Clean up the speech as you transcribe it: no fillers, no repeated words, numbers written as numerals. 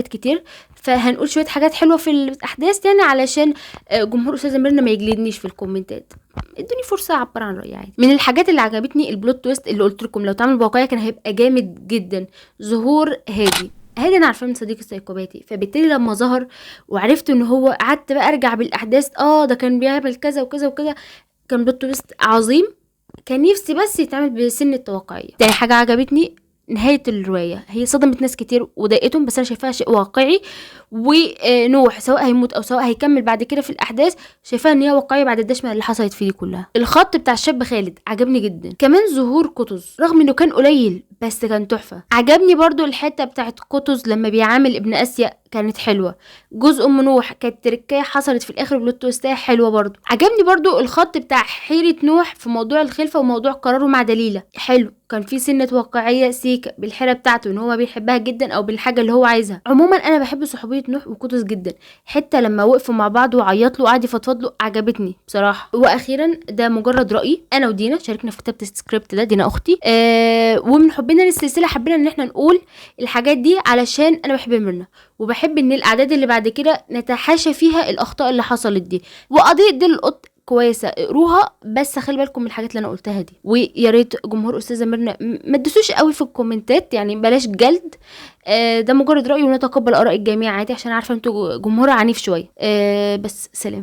كتير، فهنقول شويه حاجات حلوه في الاحداث يعني علشان جمهور استاذه ميرنا ما يجلدنيش في الكومنتات. ادوني فرصه اعبر عن رايي عادي. من الحاجات اللي عجبتني البلوت تويست اللي قلت لكم لو اتعمل بواقعيه كان هيبقى جامد جدا. ظهور هادي انا عارفاه من صديقي السايكوباتي، فبالتالي لما ظهر وعرفت ان هو قعدت بقى ارجع بالاحداث، ده كان بيعمل كذا وكذا وكذا، كان بلوت تويست عظيم. كان نفسي بس يتعمل بسن الواقعيه. تاني حاجه عجبتني نهاية الرواية، هي صدمت ناس كتير وضايقتهم، بس انا شايفاها شيء واقعي. ونوح سواء هيموت او سواء هيكمل بعد كده في الاحداث، شايفاها ان هي واقعيه بعد الدشمه اللي حصلت فيه دي كلها. الخط بتاع الشاب خالد عجبني جدا، كمان ظهور قطز رغم انه كان قليل بس كان تحفه. عجبني برضو الحته بتاعت قطز لما بيعامل ابن اسيا، كانت حلوه. جزء ام نوح كانت تركايه حصلت في الاخر بلوت تويستايه حلوه برضو. عجبني برضو الخط بتاع حيره نوح في موضوع الخلفه وموضوع قراره مع دليله، حلو. كان في سنه واقعيه سيكا بالحيره بتاعته ان هو بيحبها جدا او بالحاجه اللي هو عايزها. عموما انا بحب صحوبيه نوح وقطز جدا، حتى لما وقفوا مع بعض وعيط له وقعد يفضفض له عجبتني بصراحه. واخيرا ده مجرد رايي، انا ودينا شاركنا في كتابه السكريبت ده، دينا اختي. ومن حبنا للسلسله حبينا ان احنا نقول الحاجات دي علشان انا بحب ميرنا، وبحب ان الاعداد اللي بعد كده نتحاشى فيها الاخطاء اللي حصلت دي. وقضيه ديل القط كويسه، اقروها بس خلي بالكم من الحاجات اللي انا قلتها دي. ويا ريت جمهور استاذه ميرنا ما تدوسوش قوي في الكومنتات، يعني بلاش جلد. ده مجرد راي ونتقبل اراء الجميع عادي، عشان عارفه انتوا جمهور عنيف شويه. بس سلام.